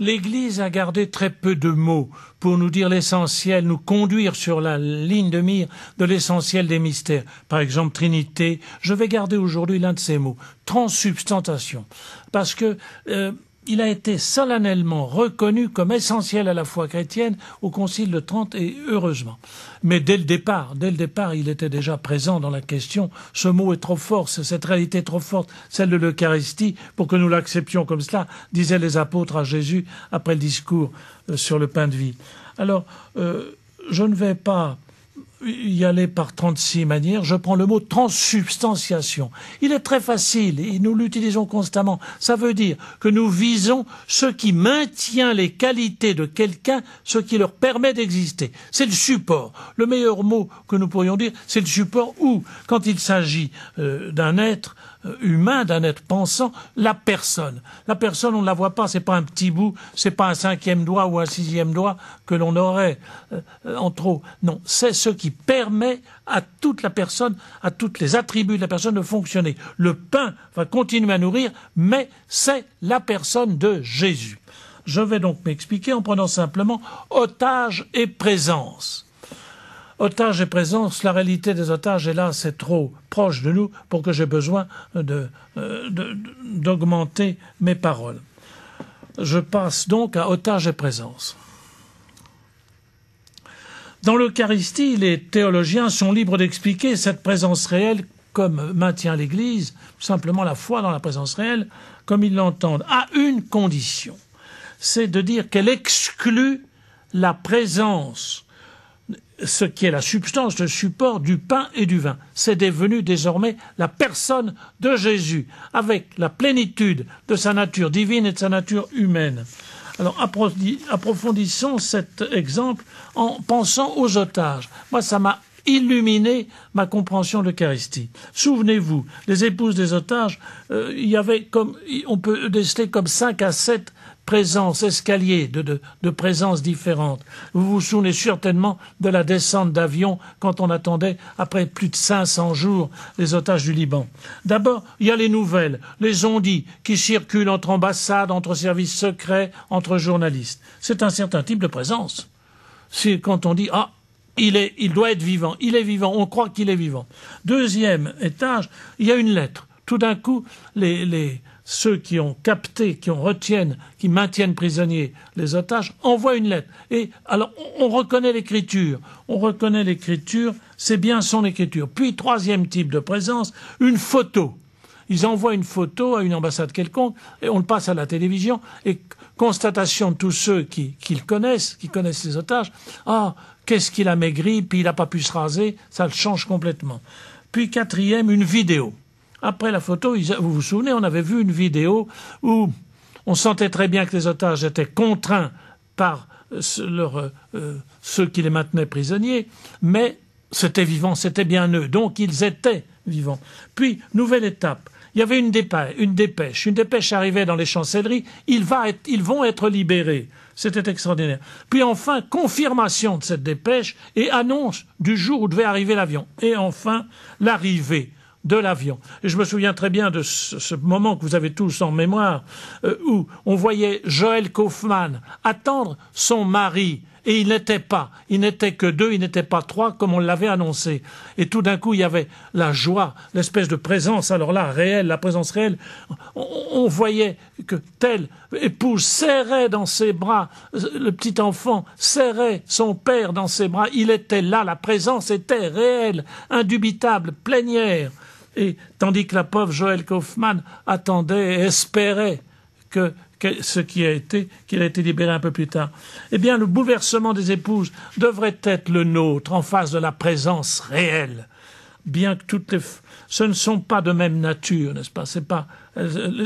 l'Église a gardé très peu de mots pour nous dire l'essentiel, nous conduire sur la ligne de mire de l'essentiel des mystères. Par exemple, Trinité. Je vais garder aujourd'hui l'un de ces mots, transsubstantiation, parce que il a été solennellement reconnu comme essentiel à la foi chrétienne au Concile de Trente, et heureusement. Mais dès le départ, il était déjà présent dans la question. Ce mot est trop fort, cette réalité est trop forte, celle de l'Eucharistie, pour que nous l'acceptions comme cela, disaient les apôtres à Jésus après le discours sur le pain de vie. Alors, je ne vais pas y aller par 36 manières, je prends le mot transsubstantiation. Il est très facile et nous l'utilisons constamment. Ça veut dire que nous visons ce qui maintient les qualités de quelqu'un, ce qui leur permet d'exister. C'est le support. Le meilleur mot que nous pourrions dire, c'est le support où, quand il s'agit d'un être humain, d'un être pensant, la personne. La personne, on ne la voit pas, c'est pas un petit bout, c'est pas un 5e doigt ou un 6e doigt que l'on aurait en trop. Non, c'est ce qui permet à toute la personne, à tous les attributs de la personne de fonctionner. Le pain va continuer à nourrir, mais c'est la personne de Jésus. Je vais donc m'expliquer en prenant simplement otage et présence. Otage et présence, la réalité des otages, hélas, c'est trop proche de nous pour que j'ai besoin d'augmenter mes paroles. Je passe donc à otage et présence. Dans l'Eucharistie, les théologiens sont libres d'expliquer cette présence réelle comme maintient l'Église, simplement la foi dans la présence réelle, comme ils l'entendent, à une condition. C'est de dire qu'elle exclut la présence, ce qui est la substance, le support du pain et du vin. C'est devenu désormais la personne de Jésus, avec la plénitude de sa nature divine et de sa nature humaine. Alors approfondissons cet exemple en pensant aux otages. Moi, ça m'a illuminé ma compréhension de l'Eucharistie. Souvenez-vous, les épouses des otages, il y avait on peut déceler comme 5 à 7 présences, escaliers de présences différentes. Vous vous souvenez certainement de la descente d'avion quand on attendait, après plus de 500 jours, les otages du Liban. D'abord, il y a les nouvelles, les on-dit, qui circulent entre ambassades, entre services secrets, entre journalistes. C'est un certain type de présence. C'est quand on dit « Ah, il doit être vivant, il est vivant, on croit qu'il est vivant ». Deuxième étage, il y a une lettre. Tout d'un coup, ceux qui ont capté, qui maintiennent prisonniers les otages, envoient une lettre. Et alors, on reconnaît l'écriture. C'est bien son écriture. Puis, troisième type de présence, une photo. Ils envoient une photo à une ambassade quelconque, et on le passe à la télévision, et constatation de tous ceux qui connaissent les otages, ah, qu'est-ce qu'il a maigri, puis il n'a pas pu se raser, ça le change complètement. Puis, quatrième, une vidéo. Après la photo, vous vous souvenez, on avait vu une vidéo où on sentait très bien que les otages étaient contraints par ceux qui les maintenaient prisonniers, mais c'était vivant, c'était bien eux, donc ils étaient vivants. Puis, nouvelle étape, il y avait une dépêche arrivait dans les chancelleries, ils vont être libérés. C'était extraordinaire. Puis enfin, confirmation de cette dépêche et annonce du jour où devait arriver l'avion. Et enfin, l'arrivée de l'avion. Et je me souviens très bien de ce moment que vous avez tous en mémoire, où on voyait Joël Kaufmann attendre son mari, et il n'était que 2, il n'était pas 3, comme on l'avait annoncé. Et tout d'un coup, il y avait la joie, l'espèce de présence, alors là, réelle, la présence réelle. On voyait que telle épouse serrait dans ses bras, le petit enfant serrait son père dans ses bras. Il était là, la présence était réelle, indubitable, plénière. Et tandis que la pauvre Joël Kaufmann attendait et espérait qu'il a été libéré un peu plus tard. Eh bien, le bouleversement des épouses devrait être le nôtre en face de la présence réelle. Bien que ce ne sont pas de même nature, n'est-ce pas?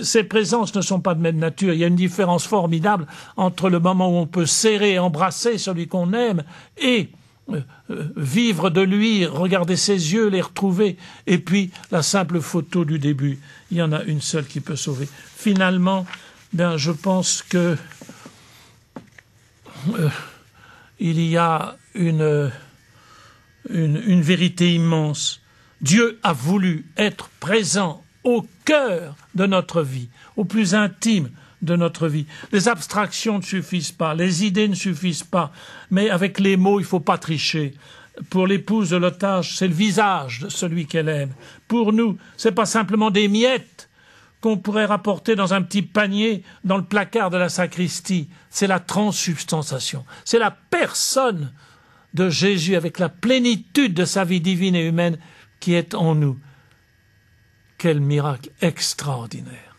Ces présences ne sont pas de même nature. Il y a une différence formidable entre le moment où on peut serrer, embrasser celui qu'on aime et vivre de lui, regarder ses yeux, les retrouver, et puis la simple photo du début. Il y en a une seule qui peut sauver. Finalement, je pense que il y a une vérité immense. Dieu a voulu être présent au cœur de notre vie, au plus intime de notre vie. Les abstractions ne suffisent pas, les idées ne suffisent pas, mais avec les mots, il ne faut pas tricher. Pour l'épouse de l'otage, c'est le visage de celui qu'elle aime. Pour nous, c'est pas simplement des miettes qu'on pourrait rapporter dans un petit panier dans le placard de la sacristie. C'est la transsubstantiation. C'est la personne de Jésus avec la plénitude de sa vie divine et humaine qui est en nous. Quel miracle extraordinaire!